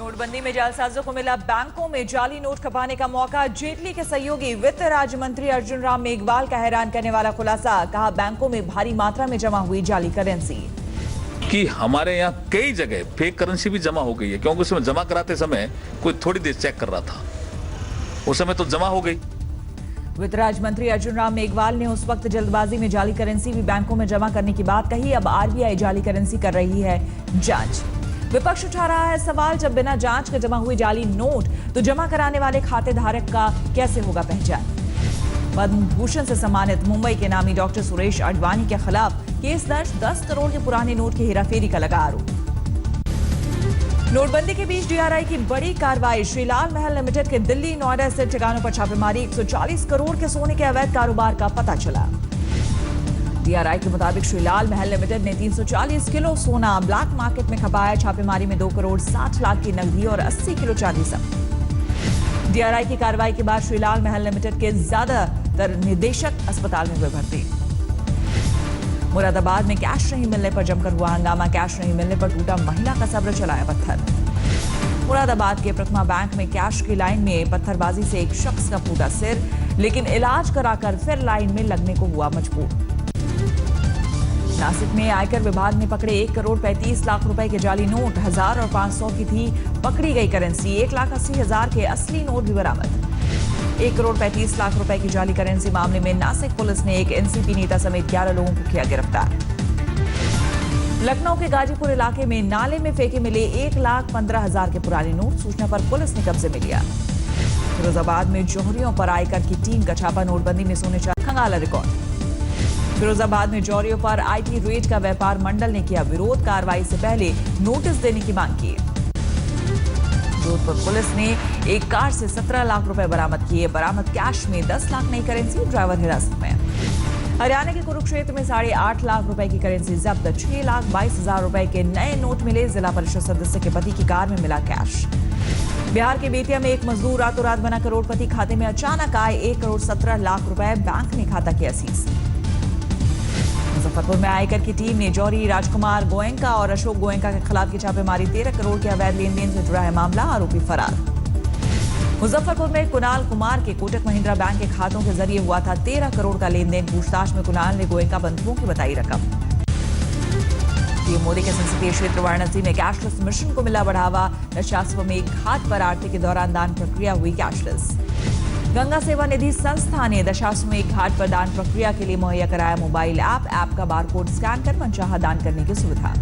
नोटबंदी में जालसाजों को मिला बैंकों में जाली नोट खपाने का मौका। जेटली के सहयोगी वित्त राज्य मंत्री अर्जुन राम मेघवाल का हैरान करने वाला खुलासा। कहा, बैंकों में भारी मात्रा में जमा हुई जाली करेंसी। कि हमारे यहाँ कई जगह फेक करेंसी भी जमा हो गई है, क्योंकि उसमें जमा कराते समय कोई थोड़ी देर चेक कर रहा था, उस समय तो जमा हो गई। वित्त राज्य मंत्री अर्जुन राम मेघवाल ने उस वक्त जल्दबाजी में जाली करेंसी भी बैंकों में जमा करने की बात कही। अब आरबीआई जाली करेंसी कर रही है जांच। विपक्ष उठा रहा है सवाल, जब बिना जांच के जमा हुई जाली नोट तो जमा कराने वाले खाते धारक का कैसे होगा पहचान। पद्म भूषण से सम्मानित मुंबई के नामी डॉक्टर सुरेश अडवाणी के खिलाफ केस दर्ज। 10 करोड़ के पुराने नोट की हेराफेरी का लगा आरोप। नोटबंदी के बीच डीआरआई की बड़ी कार्रवाई। श्रीलाल महल लिमिटेड के दिल्ली नोएडा स्थित ठिकानों पर छापेमारी। 140 करोड़ के सोने के अवैध कारोबार का पता चला। डीआरआई के मुताबिक श्रीलाल महल लिमिटेड ने 340 किलो सोना ब्लैक मार्केट में खपाया। छापेमारी में 2 करोड़ 60 लाख की नकदी और 80 किलो चांदी जब्त। डीआरआई की कार्रवाई के बाद श्रीलाल महल लिमिटेड के ज्यादातर निदेशक अस्पताल में हुए भर्ती। मुरादाबाद में कैश नहीं मिलने पर जमकर हुआ हंगामा। कैश नहीं मिलने पर टूटा महिला का सब्र, चलाया पत्थर। मुरादाबाद के प्रथमा बैंक में कैश की लाइन में पत्थरबाजी से एक शख्स का फूटा सिर, लेकिन इलाज कराकर फिर लाइन में लगने को हुआ मजबूर। नासिक में आयकर विभाग ने पकड़े 1 करोड़ 35 लाख रुपए के जाली नोट। 1000 और 500 की थी पकड़ी गई करेंसी। 1,80,000 के असली नोट भी बरामद। 1 करोड़ 35 लाख रुपए की जाली करेंसी मामले में नासिक पुलिस ने एक एनसीपी नेता समेत 11 लोगों को किया गिरफ्तार। लखनऊ के गाजीपुर इलाके में नाले में फेंके मिले 1,15,000 के पुराने नोट। सूचना पर पुलिस ने कब्जे में लिया। फिरोजाबाद में जौहरियों पर आयकर की टीम का छापा। नोटबंदी में सोने चांदी खंगाला रिकॉर्ड। फिरोजाबाद में जौहरियों पर आईटी रेट का व्यापार मंडल ने किया विरोध। कार्रवाई से पहले नोटिस देने की मांग की। जोधपुर पुलिस ने एक कार से 17 लाख रुपए बरामद किए। बरामद कैश में 10 लाख नई करेंसी। ड्राइवर हिरासत में। हरियाणा के कुरुक्षेत्र में 8.5 लाख रुपए की करेंसी जब्त। 6,22,000 रुपए के नए नोट मिले। जिला परिषद सदस्य के पति की कार में मिला कैश। बिहार के बेतिया में एक मजदूर रातों रात बना करोड़पति। खाते में अचानक आए 1 करोड़ 17 लाख रुपए। बैंक ने खाता किया सीज। मुजफ्फरपुर में आयकर की टीम ने जौहरी, राजकुमार गोयनका और अशोक गोयनका के खिलाफ की छापेमारी। 13 करोड़ के अवैध लेन देन से जुड़ा है मामला। आरोपी फरार। मुजफ्फरपुर में कुणाल कुमार के कोटक महिंद्रा बैंक के खातों के जरिए हुआ था 13 करोड़ का लेन देन। पूछताछ में कुणाल ने गोयनका बंधुओं की बताई रकम। पीएम मोदी के संसदीय क्षेत्र वाराणसी में कैशलेस मिशन को मिला बढ़ावा। दशाश्वमेध घाट पर आरती के दौरान दान प्रक्रिया हुई कैशलेस। गंगा सेवा निधि संस्था ने दशाश्वमेध घाट पर दान प्रक्रिया के लिए मुहैया कराया मोबाइल ऐप का बारकोड स्कैन कर मनचाहा दान करने की सुविधा।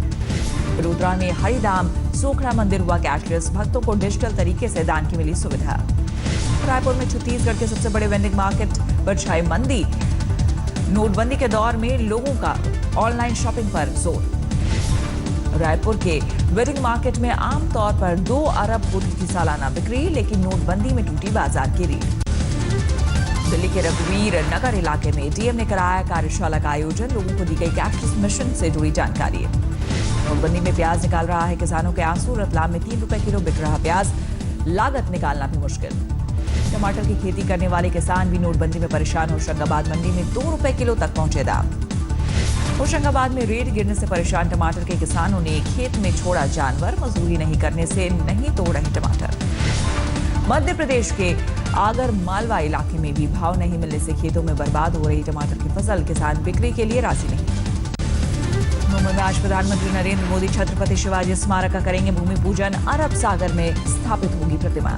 बड़ोदरा में हरिधाम सोखड़ा मंदिर हुआ कैशलेस। भक्तों को डिजिटल तरीके से दान की मिली सुविधा। रायपुर में छत्तीसगढ़ के सबसे बड़े वेंडिंग मार्केट पर छाई मंदी। नोटबंदी के दौर में लोगों का ऑनलाइन शॉपिंग पर जोर। रायपुर के वेंडिंग मार्केट में आमतौर पर 2 अरब रुपए की सालाना बिक्री, लेकिन नोटबंदी में टूटी बाजार की रीढ़। दिल्ली के रघुवीर नगर इलाके में डीएम ने कराया कार्यशाला का आयोजन। लोगों को दी गई कैशलेस मिशन से जुड़ी जानकारी। नोटबंदी में प्याज निकाल रहा है किसानों के आंसू। रतलाम में 3 रुपए किलो बिक रहा प्याज। लागत निकालना भी मुश्किल। टमाटर की खेती करने वाले किसान भी नोटबंदी में परेशान। होशंगाबाद मंडी में 2 रुपए किलो तक पहुंचे दाम। होशंगाबाद में रेट गिरने से परेशान टमाटर के किसानों ने खेत में छोड़ा जानवर। मजदूरी नहीं करने से नहीं तोड़ रहे टमाटर। मध्य प्रदेश के आगर मालवा इलाके में भी भाव नहीं मिलने से खेतों में बर्बाद हो रही टमाटर की फसल। किसान बिक्री के लिए राजी नहीं। मुंबई में आज प्रधानमंत्री नरेंद्र मोदी छत्रपति शिवाजी स्मारक का करेंगे भूमि पूजन। अरब सागर में स्थापित होगी प्रतिमा।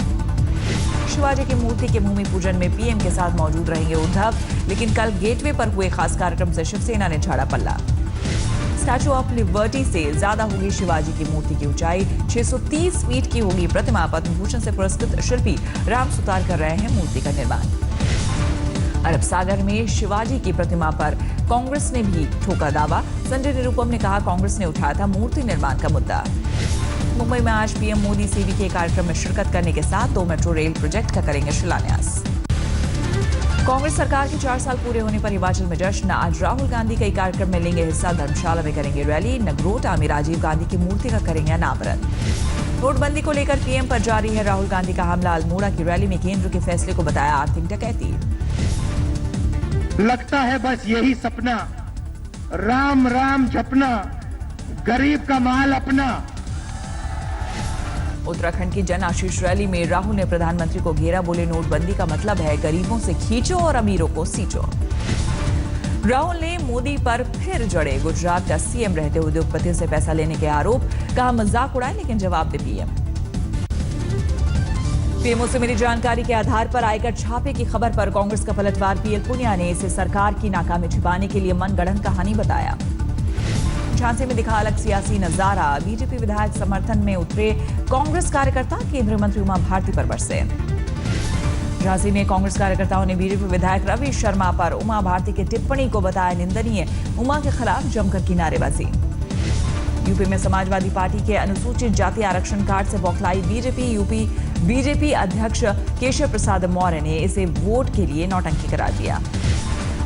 शिवाजी की मूर्ति के भूमि पूजन में पीएम के साथ मौजूद रहेंगे उद्धव, लेकिन कल गेटवे पर हुए खास कार्यक्रम से शिवसेना ने झाड़ा पल्ला। स्टैचू ऑफ लिबर्टी से ज्यादा होगी शिवाजी की मूर्ति की ऊंचाई। 630 फीट की होगी प्रतिमा। पद्म भूषण से पुरस्कृत शिल्पी राम सुतार कर रहे हैं मूर्ति का निर्माण। अरब सागर में शिवाजी की प्रतिमा पर कांग्रेस ने भी ठोका दावा। संजय निरुपम ने कहा, कांग्रेस ने उठाया था मूर्ति निर्माण का मुद्दा। मुंबई में आज पीएम मोदी सीवी के कार्यक्रम में शिरकत करने के साथ 2 मेट्रो रेल प्रोजेक्ट का करेंगे शिलान्यास। कांग्रेस सरकार के 4 साल पूरे होने पर हिमाचल में जश्न। आज राहुल गांधी कई कार्यक्रम में लेंगे हिस्सा। धर्मशाला में करेंगे रैली। नगरोटा में राजीव गांधी की मूर्ति का करेंगे अनावरण। नोटबंदी को लेकर पीएम पर जारी है राहुल गांधी का हमला। अल्मोड़ा की रैली में केंद्र के फैसले को बताया आर्थिक डकैती। लगता है बस यही सपना, राम राम जपना, गरीब का माल अपना। उत्तराखंड की जन आशीष रैली में राहुल ने प्रधानमंत्री को घेरा, बोले नोटबंदी का मतलब है गरीबों से खींचो और अमीरों को सींचो। राहुल ने मोदी पर फिर जड़े, गुजरात का सीएम रहते उद्योगपति से पैसा लेने के आरोप, कहा मजाक उड़ाए लेकिन जवाब दे पीएम। पीएमओ से मिली जानकारी के आधार पर आयकर छापे की खबर पर कांग्रेस का पलटवार, पीएल पुनिया ने इसे सरकार की नाकामी छिपाने के लिए मनगढ़ंत कहानी बताया। झांसी में दिखा अलग सियासी नजारा, बीजेपी विधायक समर्थन में उतरे कांग्रेस कार्यकर्ता, केंद्रीय मंत्री उमा भारती पर बरसे। झांसी में कांग्रेस कार्यकर्ताओं ने बीजेपी विधायक रवि शर्मा पर उमा भारती की टिप्पणी को बताया निंदनीय, उमा के खिलाफ जमकर की नारेबाजी। यूपी में समाजवादी पार्टी के अनुसूचित जाति आरक्षण कार्ड से बौखलाई बीजेपी। बीजेपी अध्यक्ष केशव प्रसाद मौर्य ने इसे वोट के लिए नौटंकी करार दिया।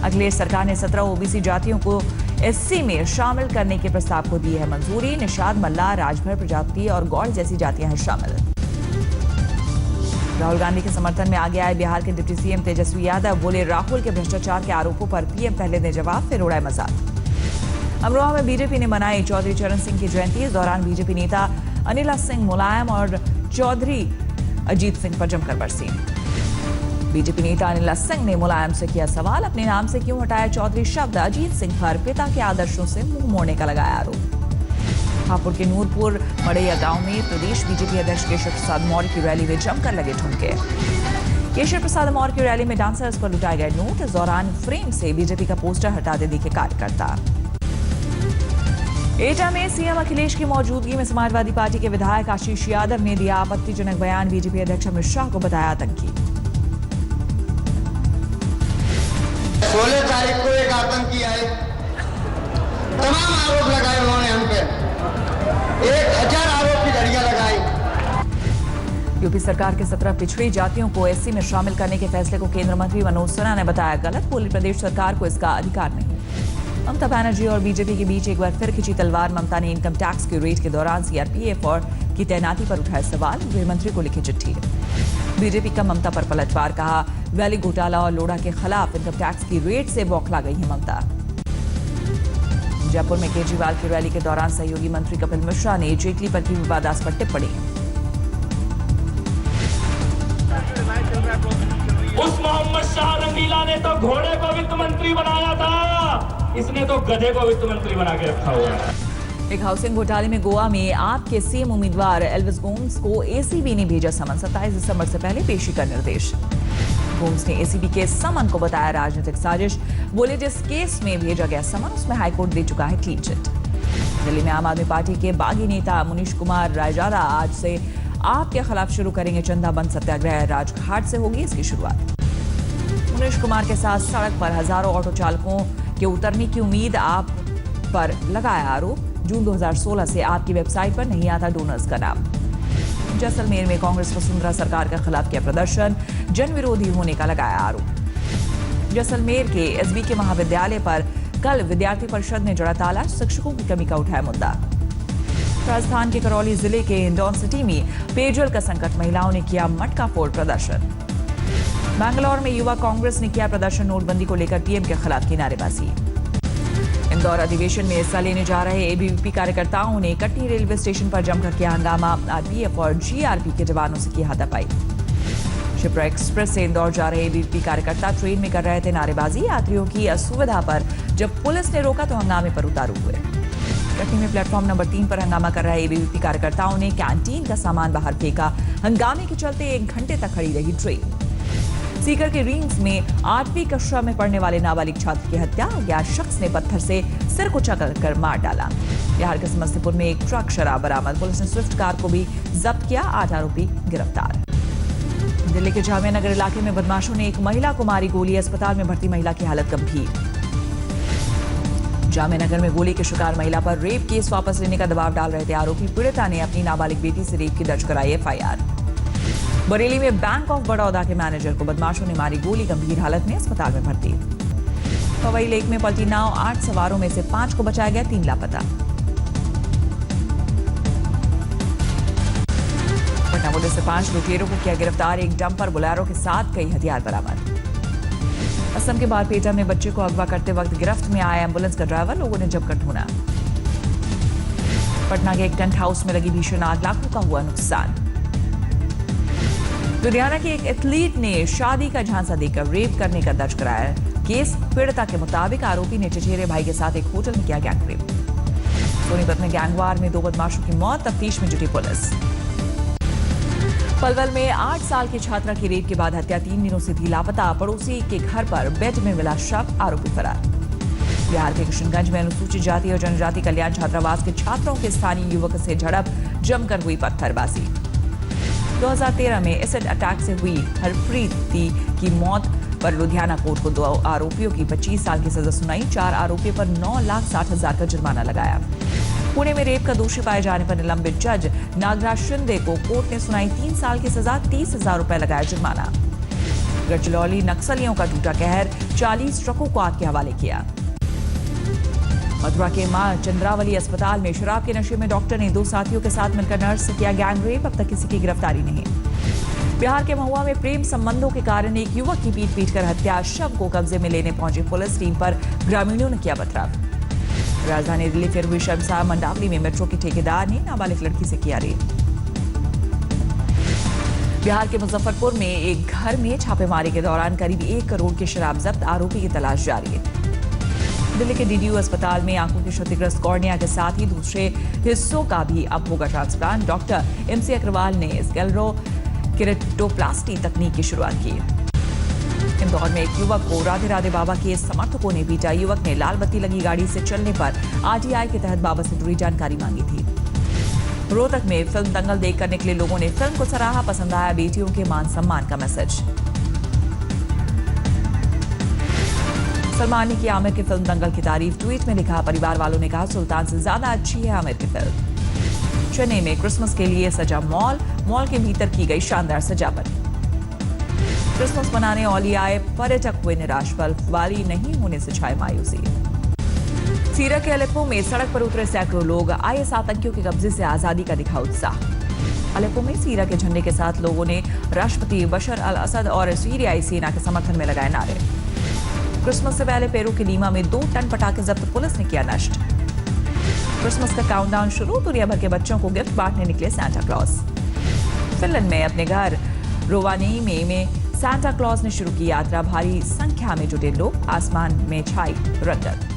अखिलेश सरकार ने 17 ओबीसी जातियों को एससी में शामिल करने के प्रस्ताव को दी है मंजूरी। निषाद, मल्ला, राजभर, प्रजापति और गौड़ जैसी जातियां हैं शामिल। राहुल गांधी के समर्थन में आगे आए बिहार के डिप्टी सीएम तेजस्वी यादव, बोले राहुल के भ्रष्टाचार के आरोपों पर पीएम पहले ने जवाब, फिर उड़ाए मजाक। अमरोहा में बीजेपी ने मनाई चौधरी चरण सिंह की जयंती। इस दौरान बीजेपी नेता अनिला सिंह मुलायम और चौधरी अजीत सिंह पर जमकर बरसी। बीजेपी नेता अनिला सिंह ने मुलायम से किया सवाल, अपने नाम से क्यों हटाया चौधरी शब्द। अजीत सिंह पर पिता के आदर्शों से मुंह मोड़ने का लगाया आरोप। हापुड़ के नूरपुर मड़ैया गांव में प्रदेश बीजेपी अध्यक्ष केशव प्रसाद मौर्य की रैली में जमकर लगे ठुमके। केशव प्रसाद मौर्य की रैली में डांसर्स पर लुटाए गए नोट। इस दौरान फ्रेम से बीजेपी का पोस्टर हटाते दिखे कार्यकर्ता। एटा में सीएम अखिलेश की मौजूदगी में समाजवादी पार्टी के विधायक आशीष यादव ने दिया आपत्तिजनक बयान, बीजेपी अध्यक्ष अमित शाह को बताया आतंकी। 16 तारीख को एक आतंकी आए, तमाम आरोप लगाए उन्होंने हम पे, 1000 आरोप की घड़ियां लगाई। यूपी सरकार के 17 पिछड़ी जातियों को एससी में शामिल करने के फैसले को केंद्रीय मंत्री मनोज सिन्हा ने बताया गलत, बोली प्रदेश सरकार को इसका अधिकार नहीं। ममता बनर्जी और बीजेपी के बीच एक बार फिर खिंची तलवार। ममता ने इनकम टैक्स के रेट के दौरान सीआरपीएफ और की तैनाती पर उठाए सवाल, गृह मंत्री को लिखी चिट्ठी। बीजेपी का ममता पर पलटवार, कहा वैली घोटाला और लोढ़ा के खिलाफ इनकम टैक्स की रेट से बौखला गई है ममता। जयपुर में केजरीवाल की रैली के दौरान सहयोगी मंत्री कपिल मिश्रा ने जेटली पर की विवादास्पद टिप्पणी। उस मोहम्मद शाह रंगीला ने तो घोड़े को वित्त मंत्री बनाया था, इसने तो गधे को वित्त मंत्री बना के रखा हुआ है। एक हाउसिंग घोटाले में गोवा में आप के सीएम उम्मीदवार एल्विस गोम्स को एसीबी ने भेजा समन, 27 दिसंबर से पहले पेशी का निर्देश। गोम्स ने एसीबी के समन को बताया राजनीतिक साजिश, बोले जिस केस में भेजा गया समन उसमें हाईकोर्ट दे चुका है क्लीन चिट। दिल्ली में आम आदमी पार्टी के बागी नेता मुनीश कुमार रायजादा आज से आप के खिलाफ शुरू करेंगे चंदा बंद सत्याग्रह, राजघाट से होगी इसकी शुरुआत। मुनीश कुमार के साथ सड़क पर हजारों ऑटो चालकों के उतरने की उम्मीद, आप पर लगाया आरोप। जून 2016 से आपकी वेबसाइट पर नहीं आता डोनर्स का नाम। जैसलमेर में कांग्रेस वसुंधरा सरकार के खिलाफ किया प्रदर्शन, जन विरोधी होने का लगाया आरोप। जैसलमेर के एसबीके महाविद्यालय पर कल विद्यार्थी परिषद ने जड़ा ताला, शिक्षकों की कमी का उठाया मुद्दा। राजस्थान के करौली जिले के हिंडौन सिटी में पेयजल का संकट, महिलाओं ने किया मटका फोड़ प्रदर्शन। बैंगलोर में युवा कांग्रेस ने किया प्रदर्शन, नोटबंदी को लेकर पीएम के खिलाफ की नारेबाजी। इंदौर अधिवेशन में हिस्सा लेने जा रहे एबीवीपी कार्यकर्ताओं ने कटनी रेलवे स्टेशन पर जमकर किया हंगामा, आरपीएफ और जीआरपी के जवानों से की हाथापाई। शिप्रा एक्सप्रेस से इंदौर जा रहे एबीवीपी कार्यकर्ता ट्रेन में कर रहे थे नारेबाजी, यात्रियों की असुविधा पर जब पुलिस ने रोका तो हंगामे पर उतारू हुए। कटनी में प्लेटफॉर्म नंबर 3 पर हंगामा कर रहे एबीवीपी कार्यकर्ताओं ने कैंटीन का सामान बाहर फेंका, हंगामे के चलते 1 घंटे तक खड़ी रही ट्रेन। सीकर के रीम्स में 8वीं कक्षा में पढ़ने वाले नाबालिग छात्र की हत्या, अज्ञात शख्स ने पत्थर से सिर को चककर मार डाला। बिहार के समस्तीपुर में एक ट्रक शराब बरामद, पुलिस ने स्विफ्ट कार को भी जब्त किया, 8 आरोपी गिरफ्तार। दिल्ली के जामिया नगर इलाके में बदमाशों ने एक महिला को मारी गोली, अस्पताल में भर्ती महिला की हालत गंभीर। जामिया नगर में गोली के शिकार महिला पर रेप केस वापस लेने का दबाव डाल रहे थे आरोपी, पीड़िता ने अपनी नाबालिग बेटी से रेप की दर्ज कराई एफआईआर। बरेली में बैंक ऑफ बड़ौदा के मैनेजर को बदमाशों ने मारी गोली, गंभीर हालत में अस्पताल में भर्ती। पवई लेक में पलटी नाव, 8 सवारों में से 5 को बचाया गया, 3 लापता। पटना पुलिस से 5 लुटेरों को किया गिरफ्तार, एक डंपर बोलेरो के साथ कई हथियार बरामद। असम के बारपेटा में बच्चे को अगवा करते वक्त गिरफ्त में आया एम्बुलेंस का ड्राइवर, लोगों ने जमकर ढूंढा। पटना के एक टेंट हाउस में लगी भीषण आग, लाखों का हुआ नुकसान। लुधियाना की एक एथलीट ने शादी का झांसा देकर रेप करने का दर्ज कराया केस। पीड़िता के मुताबिक आरोपी ने चचेरे भाई के साथ एक होटल में किया गैंग रेप। सोनीपत में गैंगवार में 2 बदमाशों की मौत, तफ्तीश में जुटी पुलिस। पलवल में 8 साल की छात्रा की रेप के बाद हत्या, 3 दिनों से थी लापता। पड़ोसी के घर पर बेड में मिला शव, आरोपी फरार। बिहार के किशनगंज में अनुसूचित जाति और जनजाति कल्याण छात्रावास के छात्रों के स्थानीय युवक से झड़प, जमकर हुई पत्थरबाजी। 2013 में एसिड अटैक से हुई हरप्रीत की मौत पर लुधियाना कोर्ट को 2 आरोपियों की 25 साल की सजा सुनाई। 4 आरोपियों पर 9,60,000 का जुर्माना लगाया। पुणे में रेप का दोषी पाए जाने पर निलंबित जज नागराज शिंदे को कोर्ट ने सुनाई 3 साल की सजा, 30,000 रुपए लगाया जुर्माना। गढ़चिरौली नक्सलियों का टूटा कहर, 40 ट्रकों को आग के हवाले किया। मथुरा के मां चंद्रावली अस्पताल में शराब के नशे में डॉक्टर ने 2 साथियों के साथ मिलकर नर्स से किया गैंग रेप, अब तक किसी की गिरफ्तारी नहीं। बिहार के महुआ में प्रेम संबंधों के कारण एक युवक की पीट कर हत्या, शव को कब्जे में लेने पहुंची पुलिस टीम पर ग्रामीणों ने किया पथराव। राजधानी दिल्ली फिर हुई शर्मसार, मंडावली में मेट्रो के ठेकेदार ने नाबालिग लड़की से किया रेप। बिहार के मुजफ्फरपुर में एक घर में छापेमारी के दौरान करीब 1 करोड़ की शराब जब्त, आरोपी की तलाश जारी है। दिल्ली के डीडीयू अस्पताल में आंखों के क्षतिग्रस्त कॉर्निया के साथ ही दूसरे हिस्सों का भी अब होगा ट्रांसप्लांट। डॉक्टर MC अग्रवाल ने स्क्लेरो केरेटोप्लास्टी तकनीक की शुरुआत की। इंदौर में एक युवक को राधे राधे बाबा के समर्थकों ने पीटा। युवक ने लाल बत्ती लगी गाड़ी से चलने पर RTI के तहत बाबा से जुड़ी जानकारी मांगी थी। रोहतक में फिल्म दंगल देखकर निकले लोगों ने फिल्म को सराहा, पसंद आया बेटियों के मान सम्मान का मैसेज। सलमान ने की आमिर की फिल्म दंगल की तारीफ, ट्वीट में लिखा, परिवार वालों ने कहा सुल्तान से ज्यादा अच्छी है आमिर की फिल्म। चेन्नई में क्रिसमस के लिए सजा मॉल के भीतर की गई शानदार सजावट। क्रिसमस मनाने औली आए पर्यटक हुए निराश, बर्फबारी नहीं होने से छाई मायूसी। सीरिया के अलेप्पो में सड़क पर उतरे सैकड़ों लोग, IS आतंकियों के कब्जे से आजादी का दिखा उत्साह। अलेप्पो में सीरिया के झंडे के साथ लोगों ने राष्ट्रपति बशर अल असद और सीरियाई सेना के समर्थन में लगाए नारे। क्रिसमस से पहले पेरू के लीमा में 2 टन पटाखे जब्त, पुलिस ने किया नष्ट। क्रिसमस का काउंटडाउन शुरू, दुनिया भर के बच्चों को गिफ्ट बांटने निकले सांता क्लॉज। फिनलैंड में अपने घर रोवानिएमी में सांता क्लॉज ने शुरू की यात्रा, भारी संख्या में जुटे लोग, आसमान में छाई रंगत।